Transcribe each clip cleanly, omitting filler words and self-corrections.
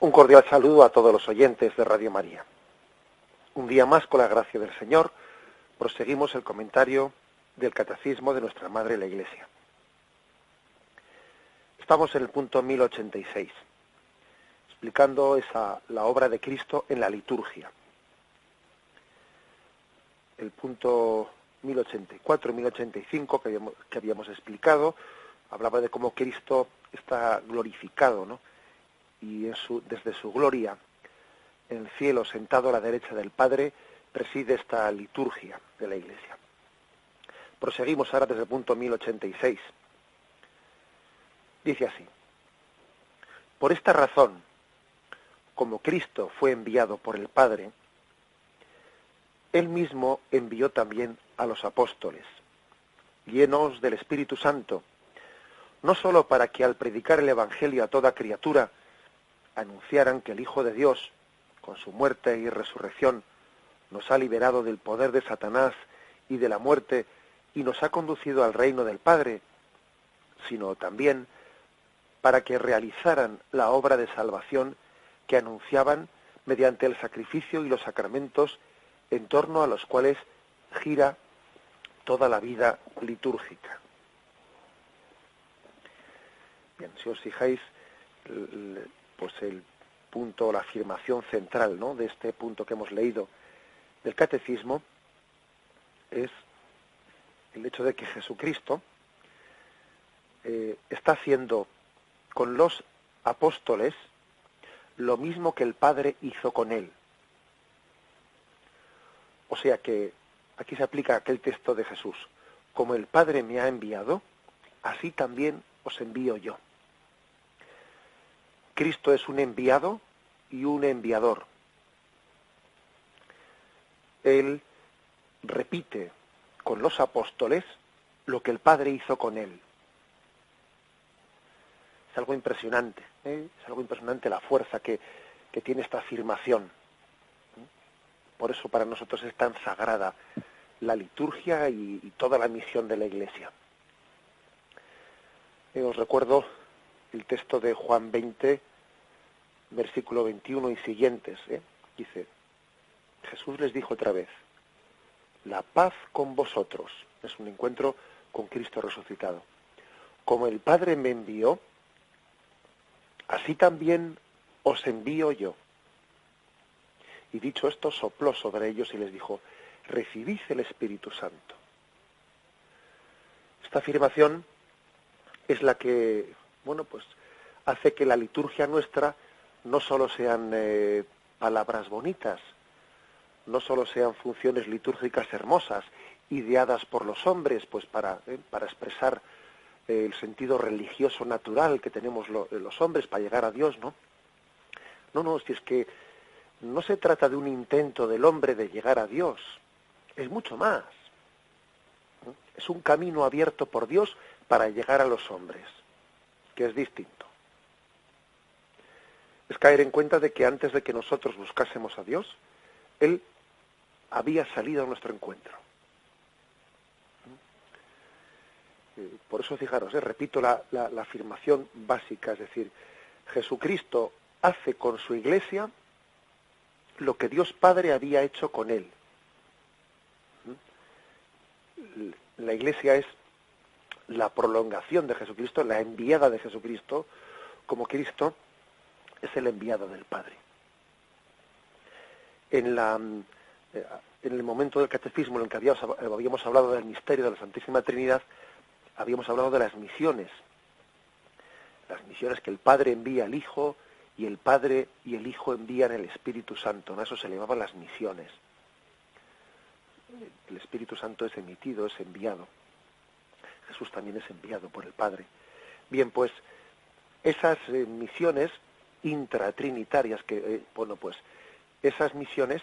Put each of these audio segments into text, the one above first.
Un cordial saludo a todos los oyentes de Radio María. Un día más, con la gracia del Señor, proseguimos el comentario del Catecismo de nuestra Madre la Iglesia. Estamos en el punto 1086, explicando la obra de Cristo en la liturgia. El punto 1084 y 1085 que habíamos explicado, hablaba de cómo Cristo está glorificado, ¿no? Y desde su gloria en el cielo, sentado a la derecha del Padre, preside esta liturgia de la Iglesia. Proseguimos ahora desde el punto 1086. Dice así: por esta razón, como Cristo fue enviado por el Padre, Él mismo envió también a los apóstoles, llenos del Espíritu Santo, no sólo para que al predicar el Evangelio a toda criatura, anunciaran que el Hijo de Dios, con su muerte y resurrección, nos ha liberado del poder de Satanás y de la muerte y nos ha conducido al reino del Padre, sino también para que realizaran la obra de salvación que anunciaban mediante el sacrificio y los sacramentos en torno a los cuales gira toda la vida litúrgica. Bien, si os fijáis, pues el punto, la afirmación central, ¿no?, de este punto que hemos leído del Catecismo es el hecho de que Jesucristo está haciendo con los apóstoles lo mismo que el Padre hizo con él. O sea que aquí se aplica aquel texto de Jesús: como el Padre me ha enviado, así también os envío yo. Cristo es un enviado y un enviador. Él repite con los apóstoles lo que el Padre hizo con él. Es algo impresionante, ¿eh? Es algo impresionante la fuerza que tiene esta afirmación. Por eso para nosotros es tan sagrada la liturgia y toda la misión de la Iglesia. Os recuerdo el texto de Juan 20, versículo 21 y siguientes. Dice: Jesús les dijo otra vez: la paz con vosotros. Es un encuentro con Cristo resucitado. Como el Padre me envió, así también os envío yo. Y dicho esto, sopló sobre ellos y les dijo: recibid el Espíritu Santo. Esta afirmación es la que, pues hace que la liturgia nuestra no solo sean palabras bonitas, no solo sean funciones litúrgicas hermosas, ideadas por los hombres, pues para expresar el sentido religioso natural que tenemos los hombres para llegar a Dios, ¿no? No, si es que no se trata de un intento del hombre de llegar a Dios, es mucho más. Es un camino abierto por Dios para llegar a los hombres, que es distinto. Es caer en cuenta de que antes de que nosotros buscásemos a Dios, Él había salido a nuestro encuentro. Por eso, fijaros, repito la afirmación básica, es decir, Jesucristo hace con su Iglesia lo que Dios Padre había hecho con Él. La Iglesia es la prolongación de Jesucristo, la enviada de Jesucristo, como Cristo es el enviado del Padre. En el momento del Catecismo en el que habíamos hablado del misterio de la Santísima Trinidad, habíamos hablado de las misiones que el Padre envía al Hijo y el Padre y el Hijo envían el Espíritu Santo, ¿no? Eso se llamaban las misiones. El Espíritu Santo es emitido, es enviado. Jesús también es enviado por el Padre. Bien, pues esas misiones intratrinitarias esas misiones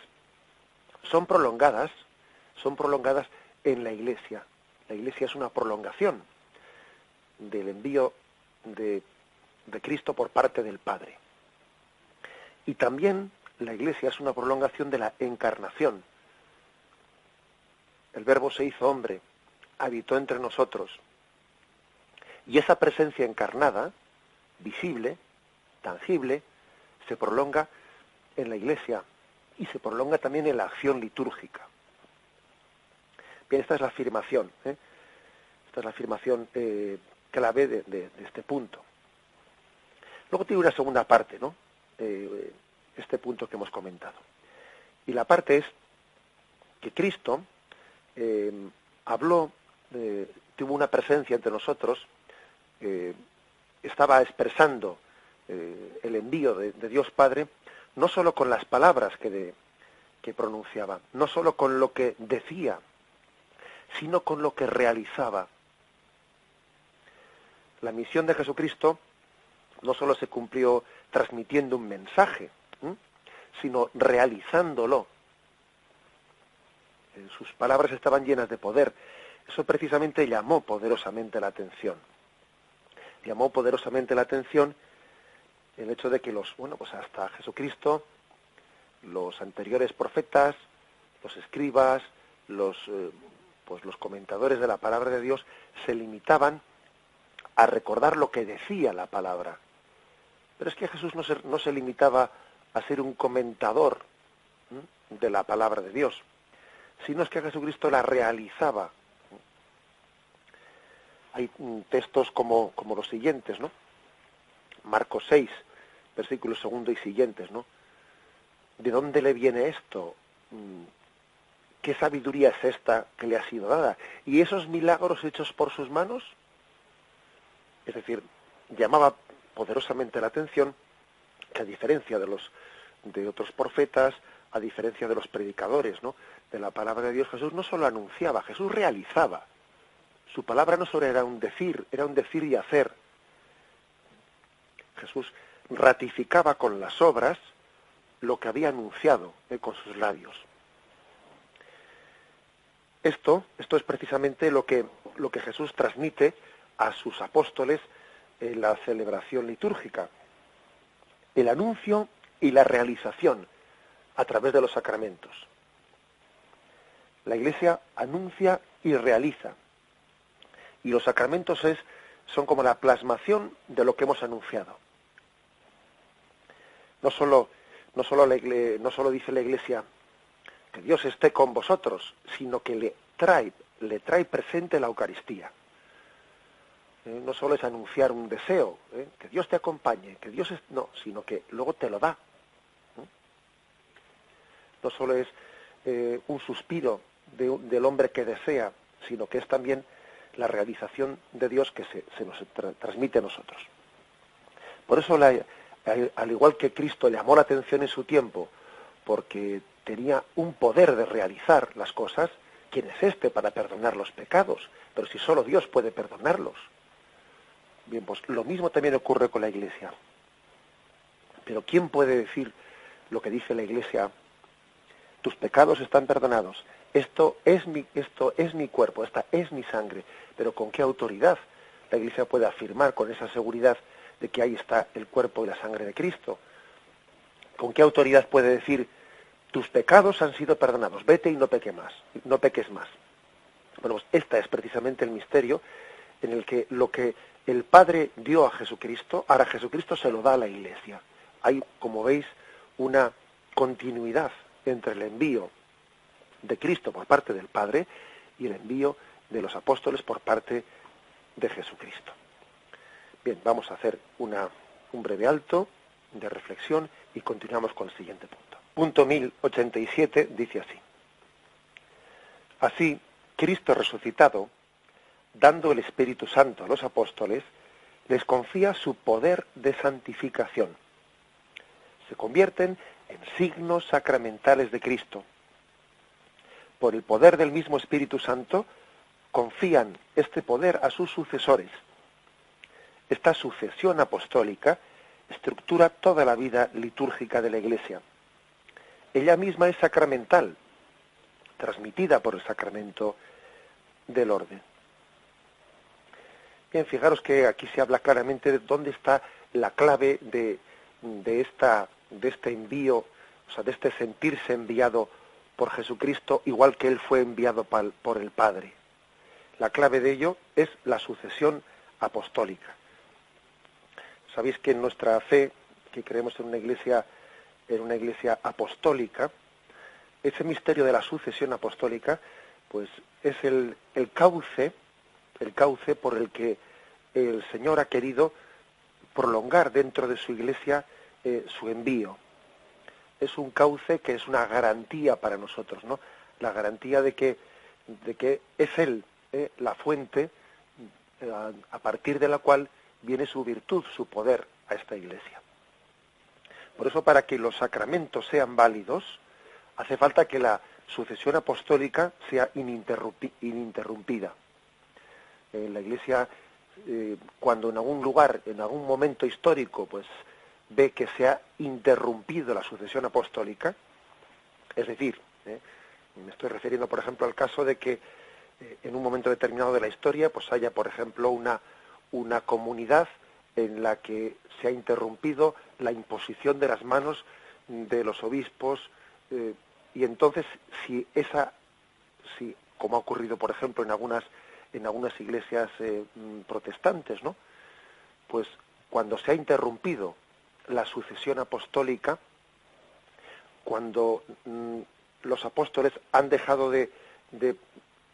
son prolongadas en la Iglesia. La Iglesia es una prolongación del envío de Cristo por parte del Padre. Y también la Iglesia es una prolongación de la encarnación. El Verbo se hizo hombre, habitó entre nosotros. Y esa presencia encarnada, visible, tangible, se prolonga en la Iglesia y se prolonga también en la acción litúrgica. Bien, esta es la afirmación, esta es la afirmación clave de este punto. Luego tiene una segunda parte, ¿no? Este punto que hemos comentado. Y la parte es que Cristo habló, tuvo una presencia entre nosotros, estaba expresando el envío de Dios Padre, no solo con las palabras que pronunciaba, no solo con lo que decía, sino con lo que realizaba. La misión de Jesucristo no solo se cumplió transmitiendo un mensaje, sino realizándolo. Sus palabras estaban llenas de poder. Eso precisamente llamó poderosamente la atención. Llamó poderosamente la atención el hecho de que pues hasta Jesucristo, los anteriores profetas, los escribas, los comentadores de la palabra de Dios se limitaban a recordar lo que decía la palabra. Pero es que Jesús no se limitaba a ser un comentador de la palabra de Dios, sino es que Jesucristo la realizaba. Hay textos como los siguientes, ¿no? Marcos 6, versículos 2 y siguientes, ¿no? ¿De dónde le viene esto? ¿Qué sabiduría es esta que le ha sido dada? ¿Y esos milagros hechos por sus manos? Es decir, llamaba poderosamente la atención que a diferencia de otros profetas, a diferencia de los predicadores, ¿no?, de la palabra de Dios, Jesús no solo anunciaba, Jesús realizaba. Su palabra no solo era un decir y hacer. Jesús ratificaba con las obras lo que había anunciado con sus labios. Esto es precisamente lo que Jesús transmite a sus apóstoles en la celebración litúrgica. El anuncio y la realización a través de los sacramentos. La Iglesia anuncia y realiza. Y los sacramentos son como la plasmación de lo que hemos anunciado. No solo dice la Iglesia que Dios esté con vosotros, sino que le trae presente la Eucaristía. No solo es anunciar un deseo, que Dios te acompañe, no, sino que luego te lo da. No solo es un suspiro del hombre que desea, sino que es también la realización de Dios que se nos transmite a nosotros. Por eso, al igual que Cristo llamó la atención en su tiempo, porque tenía un poder de realizar las cosas, ¿quién es este para perdonar los pecados? Pero si solo Dios puede perdonarlos. Bien, pues lo mismo también ocurre con la Iglesia. Pero ¿quién puede decir lo que dice la Iglesia? Tus pecados están perdonados. Esto es mi cuerpo, esta es mi sangre. Pero ¿con qué autoridad la Iglesia puede afirmar con esa seguridad de que ahí está el cuerpo y la sangre de Cristo? ¿Con qué autoridad puede decir tus pecados han sido perdonados, vete y no peques más? Bueno, pues este es precisamente el misterio en el que lo que el Padre dio a Jesucristo, ahora Jesucristo se lo da a la Iglesia. Hay, como veis, una continuidad entre el envío de Cristo por parte del Padre y el envío de los apóstoles por parte de Jesucristo. Bien, vamos a hacer un breve alto de reflexión y continuamos con el siguiente punto. Punto 1087 dice así. Así, Cristo resucitado, dando el Espíritu Santo a los apóstoles, les confía su poder de santificación. Se convierten en signos sacramentales de Cristo. Por el poder del mismo Espíritu Santo, confían este poder a sus sucesores. Esta sucesión apostólica estructura toda la vida litúrgica de la Iglesia. Ella misma es sacramental, transmitida por el sacramento del orden. Bien, fijaros que aquí se habla claramente de dónde está la clave de este envío, o sea, de este sentirse enviado por Jesucristo, igual que Él fue enviado por el Padre. La clave de ello es la sucesión apostólica. Sabéis que en nuestra fe que creemos en una iglesia apostólica, ese misterio de la sucesión apostólica, pues es el cauce por el que el Señor ha querido prolongar dentro de su iglesia su envío. Es un cauce que es una garantía para nosotros, ¿no? La garantía de que es Él la fuente a partir de la cual viene su virtud, su poder a esta iglesia. Por eso, para que los sacramentos sean válidos, hace falta que la sucesión apostólica sea ininterrumpida. La iglesia, cuando en algún lugar, en algún momento histórico, pues ve que se ha interrumpido la sucesión apostólica, es decir, me estoy refiriendo, por ejemplo, al caso de que en un momento determinado de la historia, pues haya, por ejemplo, una comunidad en la que se ha interrumpido la imposición de las manos de los obispos, y entonces si como ha ocurrido, por ejemplo, en algunas iglesias protestantes, ¿no? Pues cuando se ha interrumpido la sucesión apostólica, cuando los apóstoles han dejado de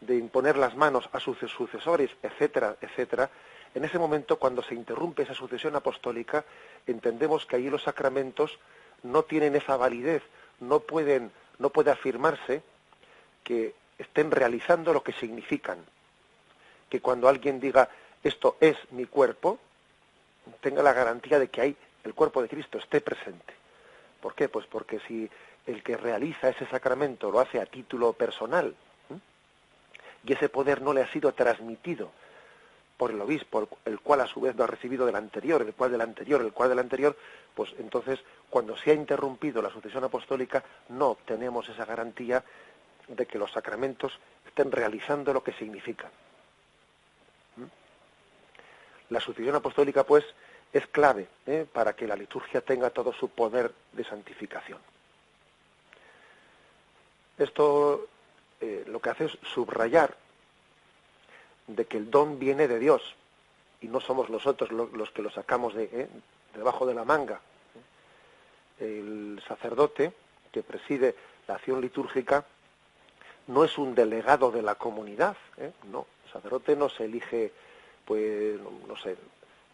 imponer las manos a sus sucesores, etcétera, etcétera, en ese momento, cuando se interrumpe esa sucesión apostólica, entendemos que allí los sacramentos no tienen esa validez, no puede afirmarse que estén realizando lo que significan. Que cuando alguien diga, esto es mi cuerpo, tenga la garantía de que ahí el cuerpo de Cristo esté presente. ¿Por qué? Pues porque si el que realiza ese sacramento lo hace a título personal, y ese poder no le ha sido transmitido por el obispo, el cual a su vez no ha recibido del anterior, el cual del anterior, pues entonces cuando se ha interrumpido la sucesión apostólica no tenemos esa garantía de que los sacramentos estén realizando lo que significan. La sucesión apostólica, pues, es clave para que la liturgia tenga todo su poder de santificación. Esto lo que hace es subrayar de que el don viene de Dios y no somos nosotros los que lo sacamos debajo de la manga. El sacerdote que preside la acción litúrgica no es un delegado de la comunidad, no, el sacerdote no se elige, pues, no sé,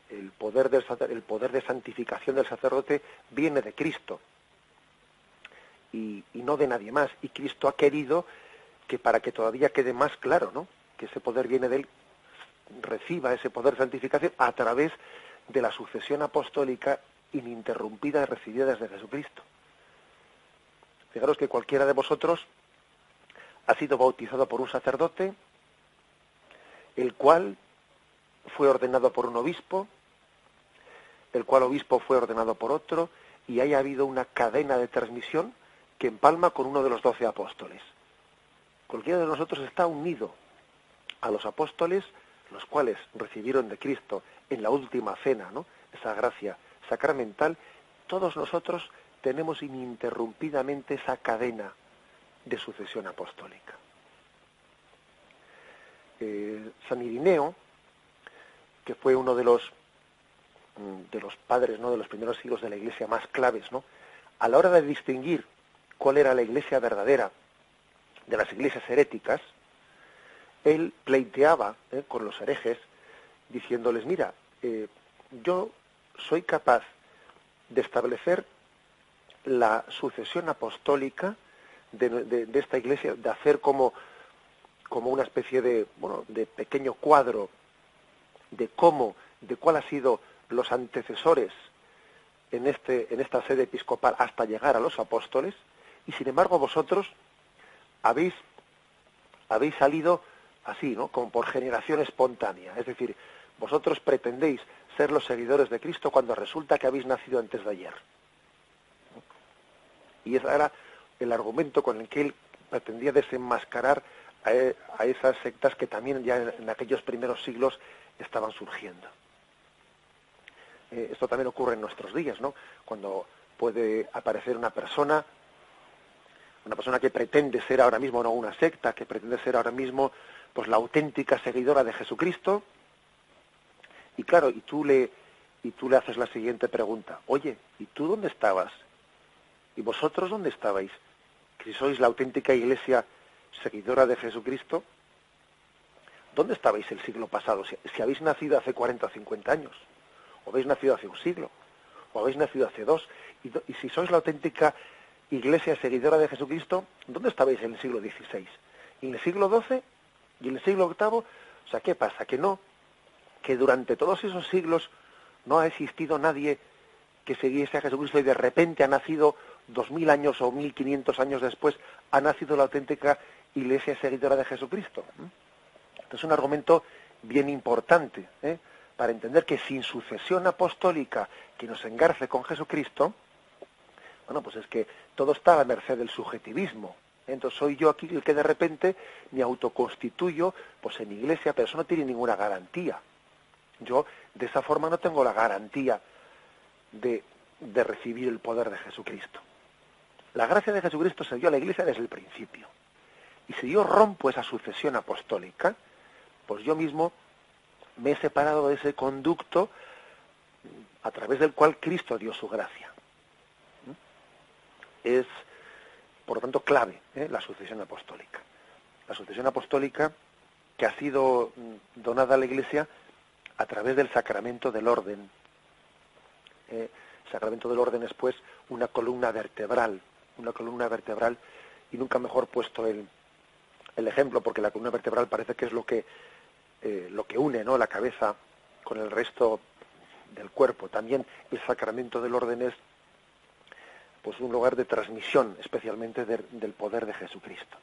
el poder de santificación del sacerdote viene de Cristo y no de nadie más, y Cristo ha querido que, para que todavía quede más claro, ¿no?, que ese poder viene de él, reciba ese poder de santificación a través de la sucesión apostólica ininterrumpida recibida desde Jesucristo. Fijaros que cualquiera de vosotros ha sido bautizado por un sacerdote, el cual fue ordenado por un obispo, el cual obispo fue ordenado por otro, y haya habido una cadena de transmisión que empalma con uno de los 12 apóstoles. Cualquiera de nosotros está unido a los apóstoles, los cuales recibieron de Cristo en la última cena, ¿no?, esa gracia sacramental. Todos nosotros tenemos ininterrumpidamente esa cadena de sucesión apostólica. San Irineo, que fue uno de los padres, ¿no?, de los primeros siglos de la Iglesia más claves, ¿no?, a la hora de distinguir cuál era la Iglesia verdadera de las iglesias heréticas, él pleiteaba con los herejes, diciéndoles, mira, yo soy capaz de establecer la sucesión apostólica de esta iglesia, de hacer como una especie de pequeño cuadro de cuál ha sido los antecesores en esta sede episcopal hasta llegar a los apóstoles, y sin embargo vosotros habéis salido así, ¿no?, como por generación espontánea. Es decir, vosotros pretendéis ser los seguidores de Cristo cuando resulta que habéis nacido antes de ayer. Y ese era el argumento con el que él pretendía desenmascarar a esas sectas que también ya en aquellos primeros siglos estaban surgiendo. Esto también ocurre en nuestros días, ¿no?, cuando puede aparecer una persona que pretende ser ahora mismo, no una secta, que pretende ser ahora mismo pues la auténtica seguidora de Jesucristo, y claro, y tú le y tú le haces la siguiente pregunta: oye, ¿y tú dónde estabas? ¿Y vosotros dónde estabais? Que si sois la auténtica iglesia seguidora de Jesucristo, ¿dónde estabais el siglo pasado? Si habéis nacido hace 40 o 50 años, o habéis nacido hace un siglo, o habéis nacido hace dos, y si sois la auténtica iglesia seguidora de Jesucristo, ¿dónde estabais en el siglo XVI? ¿Y en el siglo XII? ¿Y en el siglo VIII? O sea, ¿qué pasa? Que durante todos esos siglos no ha existido nadie que siguiese a Jesucristo y de repente ha nacido 2000 años o 1500 años después, ha nacido la auténtica iglesia seguidora de Jesucristo. Este es un argumento bien importante, para entender que sin sucesión apostólica que nos engarce con Jesucristo, bueno, pues es que todo está a la merced del subjetivismo. Entonces soy yo aquí el que de repente me autoconstituyo pues en iglesia, pero eso no tiene ninguna garantía. Yo de esa forma no tengo la garantía de recibir el poder de Jesucristo. La gracia de Jesucristo se dio a la iglesia desde el principio. Y si yo rompo esa sucesión apostólica, pues yo mismo me he separado de ese conducto a través del cual Cristo dio su gracia. Es, por lo tanto, clave la sucesión apostólica. La sucesión apostólica que ha sido donada a la Iglesia a través del sacramento del orden. El sacramento del orden es, pues, una columna vertebral, y nunca mejor puesto el ejemplo, porque la columna vertebral parece que es lo que une, ¿no?, la cabeza con el resto del cuerpo. También el sacramento del orden es, pues, un lugar de transmisión, especialmente del poder de Jesucristo.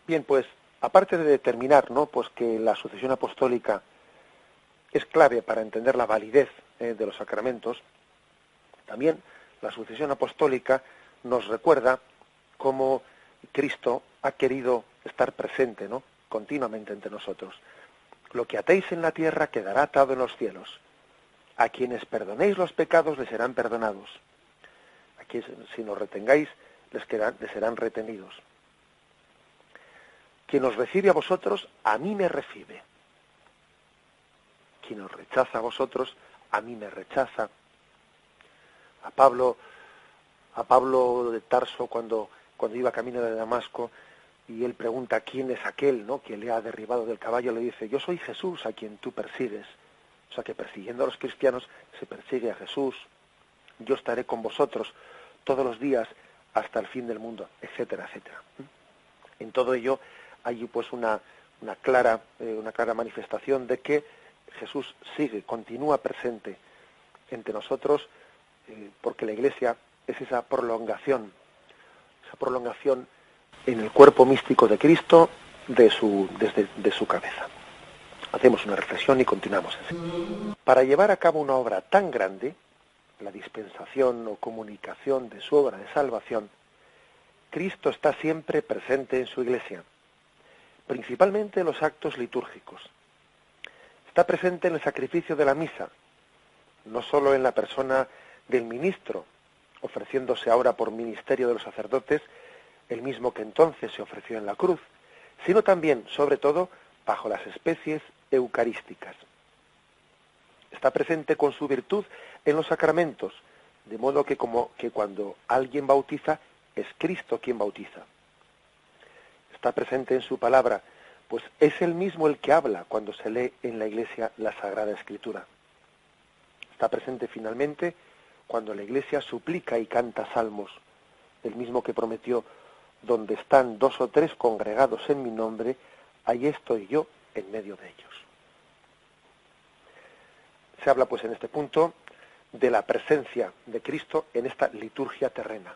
Bien, pues, aparte de determinar, ¿no?, pues que la sucesión apostólica es clave para entender la validez de los sacramentos, también la sucesión apostólica nos recuerda cómo Cristo ha querido estar presente, ¿no?, continuamente entre nosotros. Lo que atéis en la tierra quedará atado en los cielos. A quienes perdonéis los pecados les serán perdonados. A quienes, si nos retengáis, les serán retenidos. Quien os recibe a vosotros, a mí me recibe. Quien os rechaza a vosotros, a mí me rechaza. A Pablo de Tarso, cuando iba camino de Damasco, y él pregunta quién es aquel, ¿no?, que le ha derribado del caballo, le dice: yo soy Jesús a quien tú persigues. O sea, que persiguiendo a los cristianos se persigue a Jesús. Yo estaré con vosotros todos los días hasta el fin del mundo, etcétera, etcétera. En todo ello hay, pues, una clara manifestación de que Jesús continúa presente entre nosotros, porque la Iglesia es esa prolongación en el cuerpo místico de Cristo de su cabeza. Hacemos una reflexión y continuamos. Para llevar a cabo una obra tan grande, la dispensación o comunicación de su obra de salvación, Cristo está siempre presente en su Iglesia, principalmente en los actos litúrgicos. Está presente en el sacrificio de la misa, no solo en la persona del ministro, ofreciéndose ahora por ministerio de los sacerdotes, el mismo que entonces se ofreció en la cruz, sino también, sobre todo, bajo las especies eucarísticas. Está presente con su virtud en los sacramentos, de modo que cuando alguien bautiza, es Cristo quien bautiza. Está presente en su palabra, pues es él mismo el que habla cuando se lee en la Iglesia la Sagrada Escritura. Está presente finalmente cuando la Iglesia suplica y canta salmos, el mismo que prometió: donde están 2 o 3 congregados en mi nombre, ahí estoy yo en medio de ellos. Se habla, pues, en este punto de la presencia de Cristo en esta liturgia terrena.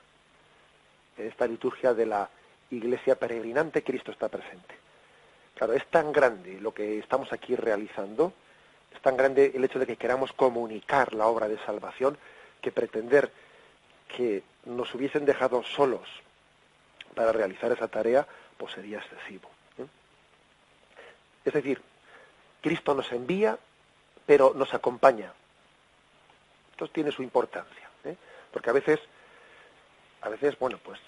En esta liturgia de la Iglesia peregrinante, Cristo está presente. Claro, es tan grande lo que estamos aquí realizando, es tan grande el hecho de que queramos comunicar la obra de salvación, que pretender que nos hubiesen dejado solos para realizar esa tarea, pues sería excesivo. Es decir, Cristo nos envía, pero nos acompaña. Esto tiene su importancia, porque a veces, bueno, pues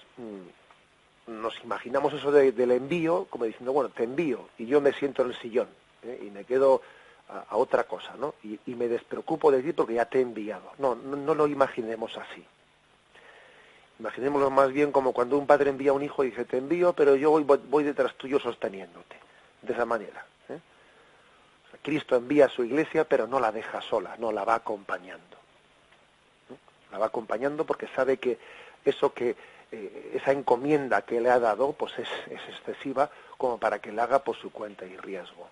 nos imaginamos eso del envío como diciendo: bueno, te envío y yo me siento en el sillón, y me quedo a otra cosa, ¿no? Y me despreocupo de ti porque ya te he enviado. No lo imaginemos así. Imaginémoslo más bien como cuando un padre envía a un hijo y dice, te envío, pero yo voy detrás tuyo sosteniéndote. De esa manera. O sea, Cristo envía a su iglesia, pero no la deja sola, no la va acompañando. La va acompañando porque sabe que esa encomienda que le ha dado, pues es excesiva como para que la haga por su cuenta y riesgo.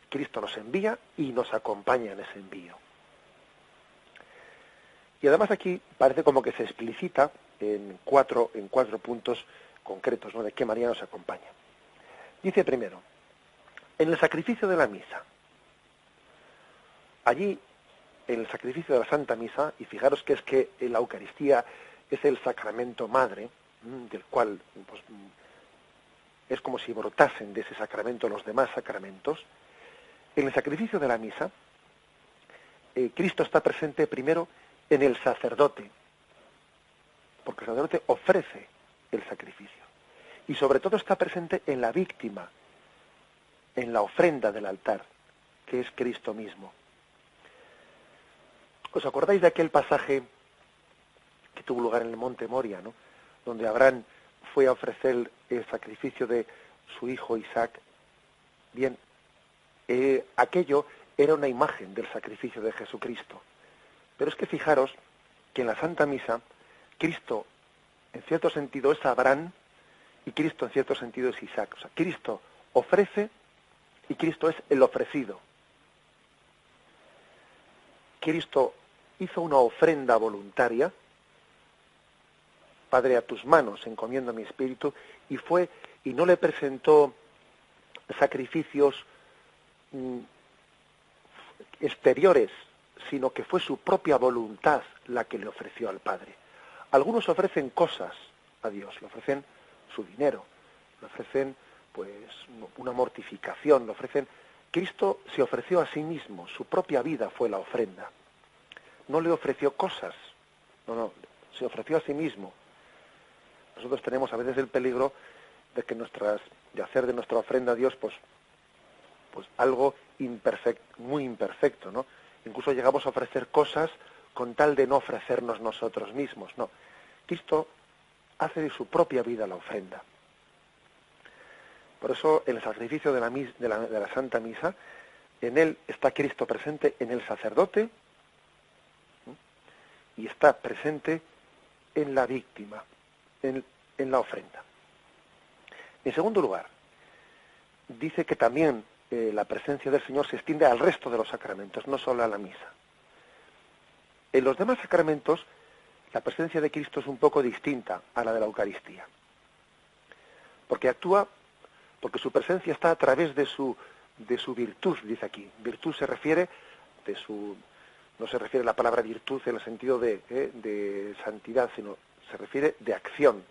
Cristo nos envía y nos acompaña en ese envío. Y además aquí parece como que se explicita en cuatro puntos concretos, ¿no?, de qué manera nos acompaña. Dice primero, en el sacrificio de la misa. Allí, en el sacrificio de la Santa Misa, y fijaros que es que la Eucaristía es el sacramento madre, del cual pues, es como si brotasen de ese sacramento los demás sacramentos. En el sacrificio de la misa, Cristo está presente primero en el sacerdote, porque el sacerdote ofrece el sacrificio. Y sobre todo está presente en la víctima, en la ofrenda del altar, que es Cristo mismo. ¿Os acordáis de aquel pasaje que tuvo lugar en el monte Moria, ¿no?, donde Abraham fue a ofrecer el sacrificio de su hijo Isaac? Bien, aquello era una imagen del sacrificio de Jesucristo. Pero es que fijaros que en la Santa Misa, Cristo, en cierto sentido, es Abraham y Cristo, en cierto sentido, es Isaac. O sea, Cristo ofrece y Cristo es el ofrecido. Cristo hizo una ofrenda voluntaria. Padre, a tus manos encomiendo mi espíritu, y no le presentó sacrificios exteriores, sino que fue su propia voluntad la que le ofreció al Padre. Algunos ofrecen cosas a Dios, le ofrecen su dinero, le ofrecen pues una mortificación, le ofrecen. Cristo se ofreció a sí mismo, su propia vida fue la ofrenda. No le ofreció cosas, no, se ofreció a sí mismo. Nosotros tenemos a veces el peligro de que de hacer de nuestra ofrenda a Dios pues algo imperfecto, muy imperfecto, ¿no? Incluso llegamos a ofrecer cosas con tal de no ofrecernos nosotros mismos. No, Cristo hace de su propia vida la ofrenda. Por eso el sacrificio de la Santa Misa, en él está Cristo presente en el sacerdote, ¿sí?, y está presente en la víctima, en la ofrenda. En segundo lugar, dice que también la presencia del Señor se extiende al resto de los sacramentos, no solo a la misa. En los demás sacramentos, la presencia de Cristo es un poco distinta a la de la Eucaristía. Porque su presencia está a través de su virtud, dice aquí. Virtud se refiere no se refiere a la palabra virtud en el sentido de santidad, sino se refiere de acción.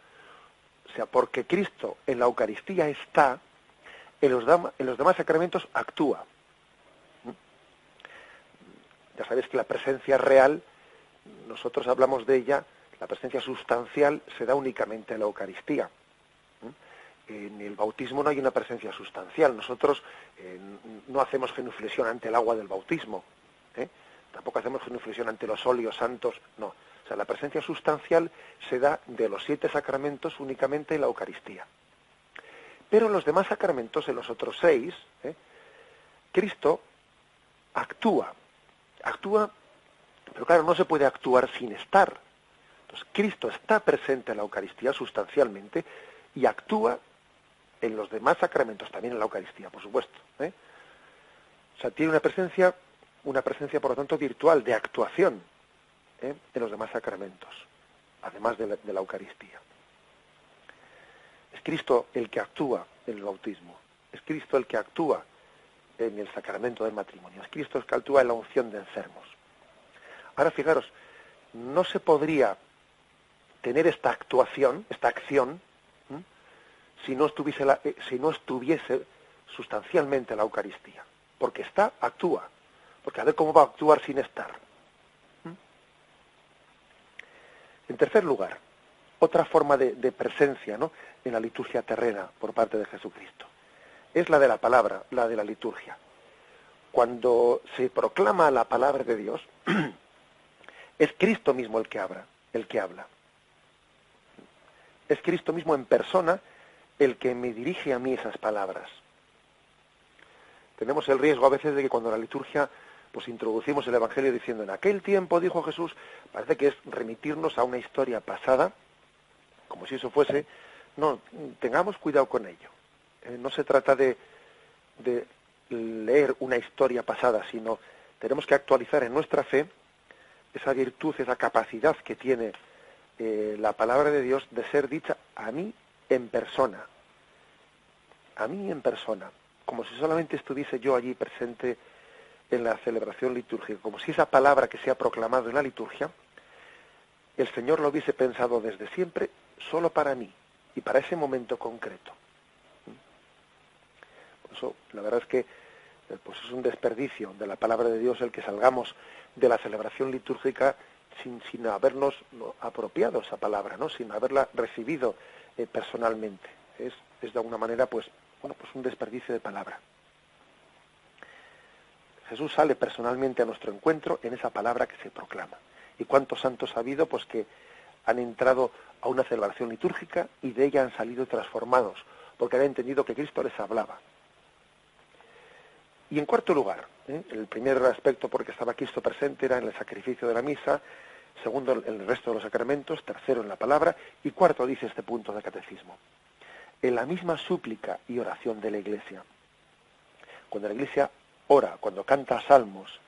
O sea, porque Cristo en la Eucaristía está, en los demás sacramentos actúa. Ya sabéis que la presencia real, nosotros hablamos de ella, la presencia sustancial se da únicamente en la Eucaristía. En el bautismo no hay una presencia sustancial. Nosotros no hacemos genuflexión ante el agua del bautismo. Tampoco hacemos genuflexión ante los óleos santos. No. O sea, la presencia sustancial se da de los 7 sacramentos únicamente en la Eucaristía. Pero en los demás sacramentos, en los otros 6, Cristo actúa, pero claro, no se puede actuar sin estar. Entonces, Cristo está presente en la Eucaristía sustancialmente y actúa en los demás sacramentos, también en la Eucaristía, por supuesto. O sea, tiene una presencia, por lo tanto, virtual, de actuación en los demás sacramentos, además de la Eucaristía. Es Cristo el que actúa en el bautismo, es Cristo el que actúa en el sacramento del matrimonio, es Cristo el que actúa en la unción de enfermos. Ahora fijaros, no se podría tener esta actuación, esta acción, si no estuviese sustancialmente la Eucaristía, porque actúa, porque a ver cómo va a actuar sin estar. En tercer lugar, otra forma de presencia, ¿no?, en la liturgia terrena por parte de Jesucristo es la de la palabra, la de la liturgia. cuando se proclama la palabra de Dios, es Cristo mismo el que habla. Es Cristo mismo en persona el que me dirige a mí esas palabras. Tenemos el riesgo a veces de que cuando la liturgia pues introducimos el Evangelio diciendo en aquel tiempo dijo Jesús, parece que es remitirnos a una historia pasada, como si eso fuese. No, tengamos cuidado con ello. No se trata de leer una historia pasada, sino tenemos que actualizar en nuestra fe esa virtud, esa capacidad que tiene la palabra de Dios de ser dicha a mí en persona. A mí en persona. Como si solamente estuviese yo allí presente en la celebración litúrgica, como si esa palabra que se ha proclamado en la liturgia, el Señor lo hubiese pensado desde siempre solo para mí y para ese momento concreto. Por eso, la verdad es que pues es un desperdicio de la palabra de Dios el que salgamos de la celebración litúrgica sin habernos apropiado esa palabra, ¿no? Sin haberla recibido personalmente. Es de alguna manera pues un desperdicio de palabra. Jesús sale personalmente a nuestro encuentro en esa palabra que se proclama. ¿Y cuántos santos ha habido pues que han entrado a una celebración litúrgica y de ella han salido transformados, porque han entendido que Cristo les hablaba? Y en cuarto lugar, el primer aspecto porque estaba Cristo presente era en el sacrificio de la misa, segundo en el resto de los sacramentos, tercero en la palabra, y cuarto dice este punto del catecismo, en la misma súplica y oración de la Iglesia. Cuando la Iglesia ora, cuando canta salmos,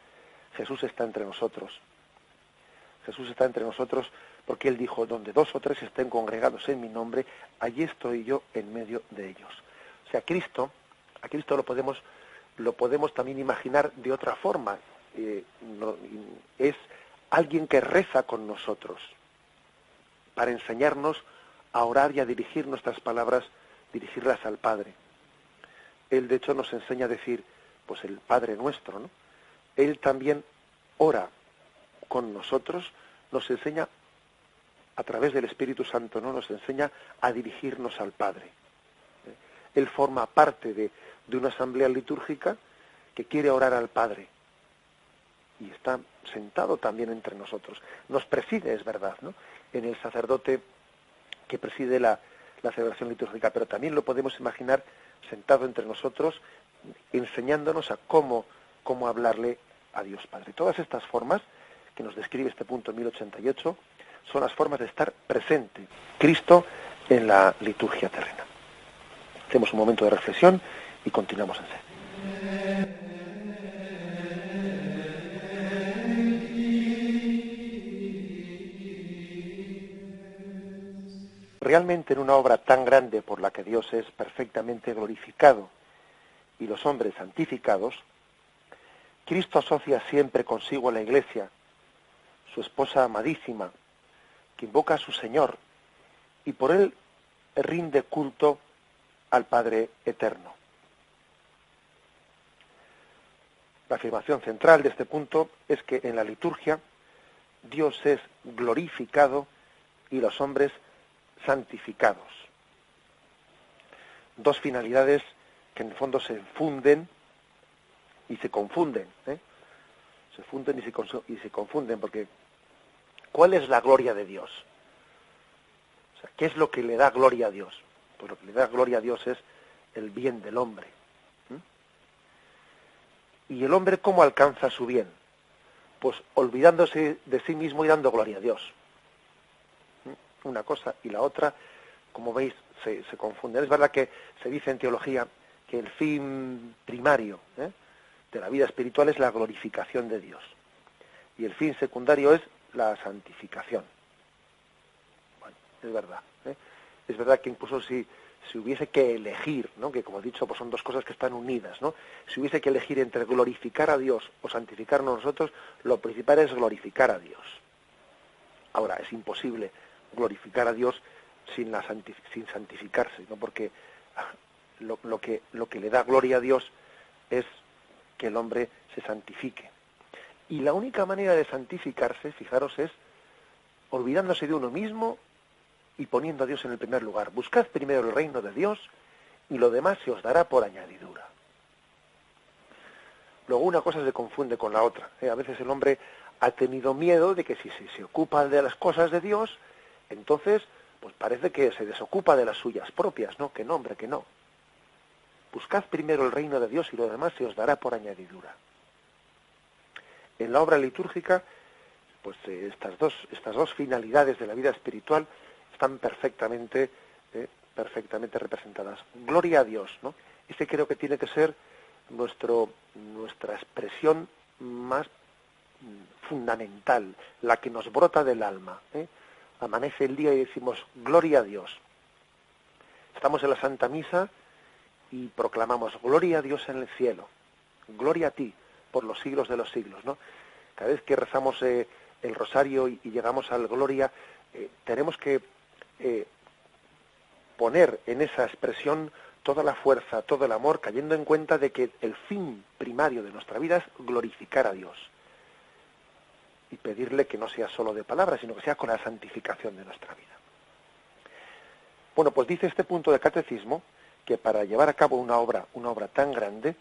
Jesús está entre nosotros. Jesús está entre nosotros porque Él dijo, donde 2 o 3 estén congregados en mi nombre, allí estoy yo en medio de ellos. O sea, a Cristo lo podemos también imaginar de otra forma. Es alguien que reza con nosotros para enseñarnos a orar y a dirigir nuestras palabras, dirigirlas al Padre. Él, de hecho, nos enseña a decir, pues el Padre nuestro, ¿no? Él también ora con nosotros, nos enseña a través del Espíritu Santo, ¿no? Nos enseña a dirigirnos al Padre. Él forma parte de una asamblea litúrgica que quiere orar al Padre y está sentado también entre nosotros. Nos preside, es verdad, ¿no? En el sacerdote que preside la celebración litúrgica, pero también lo podemos imaginar sentado entre nosotros, enseñándonos a cómo hablarle a Dios Padre. Todas estas formas que nos describe este punto 1088 son las formas de estar presente Cristo en la liturgia terrena. Hacemos un momento de reflexión y continuamos enseguida. Realmente en una obra tan grande por la que Dios es perfectamente glorificado y los hombres santificados, Cristo asocia siempre consigo a la Iglesia, su esposa amadísima, que invoca a su Señor y por él rinde culto al Padre eterno. La afirmación central de este punto es que en la liturgia Dios es glorificado y los hombres santificados. Dos finalidades que en el fondo se funden y se confunden. Se funden y se confunden, porque ¿cuál es la gloria de Dios? O sea, ¿qué es lo que le da gloria a Dios? Pues lo que le da gloria a Dios es el bien del hombre. ¿Y el hombre cómo alcanza su bien? Pues olvidándose de sí mismo y dando gloria a Dios. Una cosa y la otra, como veis, se confunden. Es verdad que se dice en teología que el fin primario de la vida espiritual es la glorificación de Dios. Y el fin secundario es la santificación. Bueno, es verdad. Es verdad que incluso si hubiese que elegir, ¿no? Que como he dicho, pues son dos cosas que están unidas, ¿no? Si hubiese que elegir entre glorificar a Dios o santificarnos nosotros, lo principal es glorificar a Dios. Ahora, es imposible glorificar a Dios sin santificarse, ¿no? Porque lo que le da gloria a Dios es que el hombre se santifique. Y la única manera de santificarse, fijaros, es olvidándose de uno mismo y poniendo a Dios en el primer lugar. Buscad primero el reino de Dios y lo demás se os dará por añadidura. Luego una cosa se confunde con la otra. A veces el hombre ha tenido miedo de que si se ocupa de las cosas de Dios, entonces pues parece que se desocupa de las suyas propias, ¿no? Que no, hombre, que no. Buscad primero el reino de Dios y lo demás se os dará por añadidura. En la obra litúrgica, pues estas dos finalidades de la vida espiritual están perfectamente representadas. Gloria a Dios, ¿no? Este creo que tiene que ser nuestra expresión más fundamental, la que nos brota del alma. Amanece el día y decimos gloria a Dios. Estamos en la Santa Misa y proclamamos gloria a Dios en el cielo, gloria a ti por los siglos de los siglos, ¿no? Cada vez que rezamos el rosario y llegamos al gloria, tenemos que poner en esa expresión toda la fuerza, todo el amor, cayendo en cuenta de que el fin primario de nuestra vida es glorificar a Dios y pedirle que no sea solo de palabras, sino que sea con la santificación de nuestra vida. Bueno, pues dice este punto del catecismo que para llevar a cabo una obra tan grande,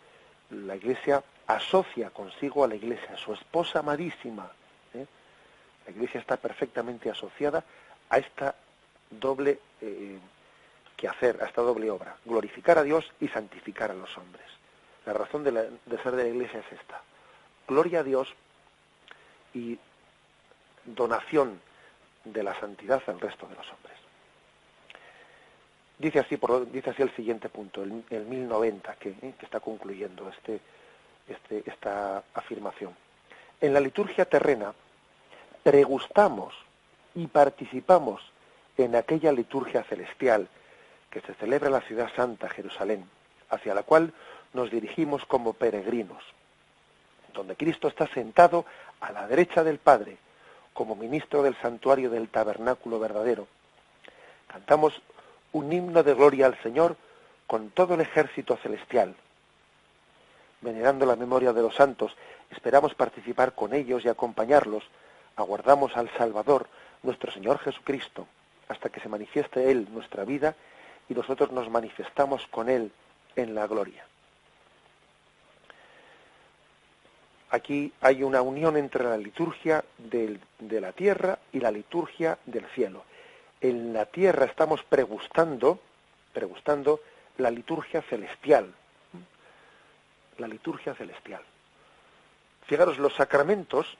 la Iglesia asocia consigo a la Iglesia, a su esposa amadísima. La Iglesia está perfectamente asociada a esta doble quehacer, a esta doble obra, glorificar a Dios y santificar a los hombres. La razón de ser de la Iglesia es esta: gloria a Dios y donación de la santidad al resto de los hombres. Dice así el siguiente punto, el 1090, que está concluyendo esta afirmación. En la liturgia terrena pregustamos y participamos en aquella liturgia celestial que se celebra en la ciudad santa, Jerusalén, hacia la cual nos dirigimos como peregrinos, donde Cristo está sentado a la derecha del Padre, como ministro del santuario del tabernáculo verdadero. Cantamos un himno de gloria al Señor con todo el ejército celestial. Venerando la memoria de los santos, esperamos participar con ellos y acompañarlos. Aguardamos al Salvador, nuestro Señor Jesucristo, hasta que se manifieste Él nuestra vida y nosotros nos manifestamos con Él en la gloria. Aquí hay una unión entre la liturgia de la tierra y la liturgia del cielo. En la tierra estamos pregustando la liturgia celestial. La liturgia celestial. Fijaros, los sacramentos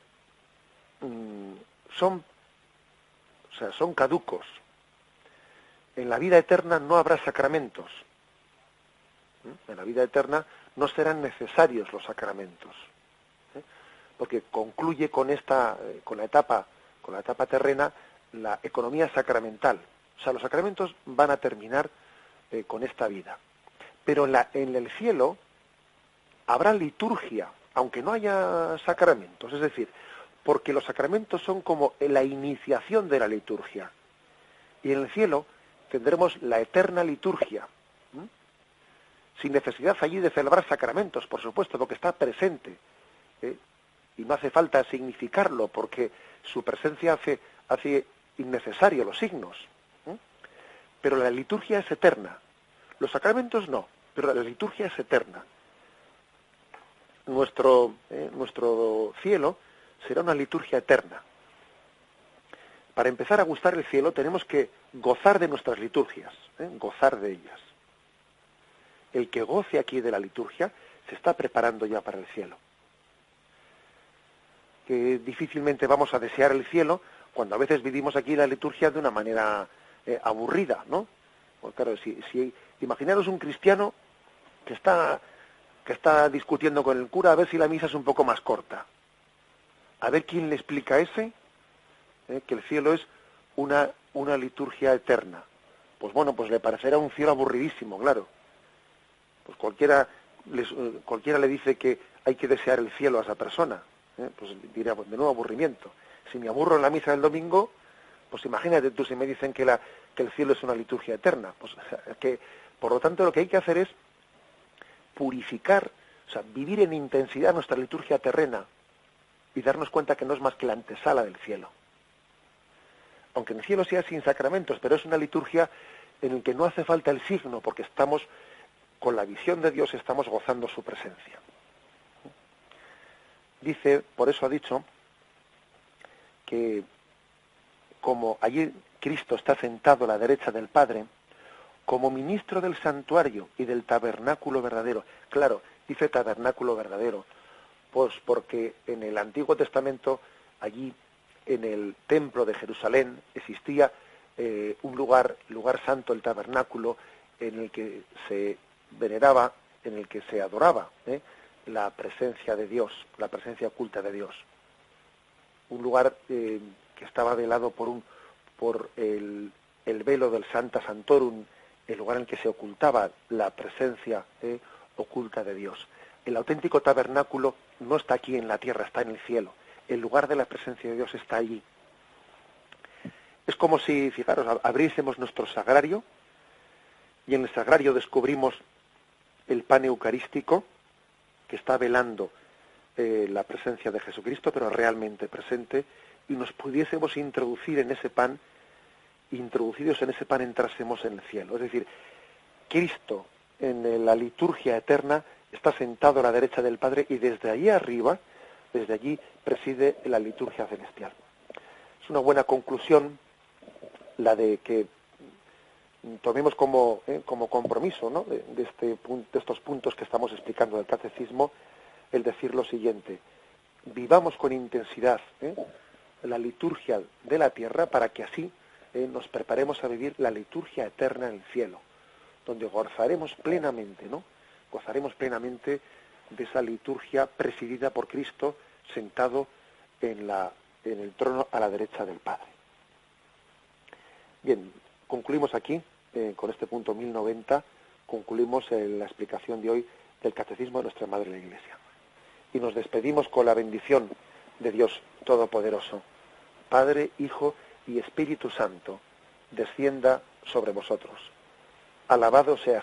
son caducos. En la vida eterna no habrá sacramentos. En la vida eterna no serán necesarios los sacramentos. Porque concluye con la etapa terrena la economía sacramental. O sea, los sacramentos van a terminar con esta vida. Pero en el cielo habrá liturgia, aunque no haya sacramentos. Es decir, porque los sacramentos son como la iniciación de la liturgia. Y en el cielo tendremos la eterna liturgia. Sin necesidad allí de celebrar sacramentos, por supuesto, porque está presente. Y no hace falta significarlo, porque su presencia hace innecesario los signos. Pero la liturgia es eterna. Los sacramentos no, pero la liturgia es eterna. Nuestro cielo será una liturgia eterna. Para empezar a gustar el cielo tenemos que gozar de nuestras liturgias, gozar de ellas. El que goce aquí de la liturgia se está preparando ya para el cielo. Que difícilmente vamos a desear el cielo cuando a veces vivimos aquí la liturgia de una manera aburrida, ¿no? Pues claro, si imaginaros un cristiano que está discutiendo con el cura a ver si la misa es un poco más corta. A ver quién le explica a ese que el cielo es una liturgia eterna. Pues bueno, pues le parecerá un cielo aburridísimo, claro. Pues cualquiera le dice que hay que desear el cielo a esa persona. Pues dirá, pues de nuevo aburrimiento. Si me aburro en la misa del domingo, pues imagínate tú si me dicen que el cielo es una liturgia eterna. Pues que por lo tanto lo que hay que hacer es purificar, o sea, vivir en intensidad nuestra liturgia terrena y darnos cuenta que no es más que la antesala del cielo. Aunque en el cielo sea sin sacramentos, pero es una liturgia en la que no hace falta el signo, porque estamos con la visión de Dios, estamos gozando su presencia. dice, por eso ha dicho, que como allí Cristo está sentado a la derecha del Padre, como ministro del santuario y del tabernáculo verdadero. Claro, dice tabernáculo verdadero, pues porque en el Antiguo Testamento, allí en el templo de Jerusalén, existía un lugar santo, el tabernáculo, en el que se veneraba, en el que se adoraba la presencia de Dios, la presencia oculta de Dios. Un lugar que estaba velado por el velo del Sancta Sanctorum, el lugar en el que se ocultaba la presencia oculta de Dios. El auténtico tabernáculo no está aquí en la tierra, está en el cielo. El lugar de la presencia de Dios está allí. Es como si, fijaros, abriésemos nuestro sagrario y en el sagrario descubrimos el pan eucarístico que está velando la presencia de Jesucristo, pero realmente presente, y nos pudiésemos introducidos en ese pan entrásemos en el cielo. Es decir, Cristo en la liturgia eterna está sentado a la derecha del Padre y desde allí arriba, desde allí preside la liturgia celestial. Es una buena conclusión la de que tomemos como compromiso, ¿no?, de estos puntos que estamos explicando del catecismo, el decir lo siguiente: vivamos con intensidad la liturgia de la tierra para que así nos preparemos a vivir la liturgia eterna en el cielo, donde gozaremos plenamente, ¿no? Gozaremos plenamente de esa liturgia presidida por Cristo sentado en el trono a la derecha del Padre. Bien, concluimos aquí, con este punto 1090, concluimos la explicación de hoy del Catecismo de nuestra Madre la Iglesia. Y nos despedimos con la bendición de Dios Todopoderoso. Padre, Hijo y Espíritu Santo, descienda sobre vosotros. Alabado sea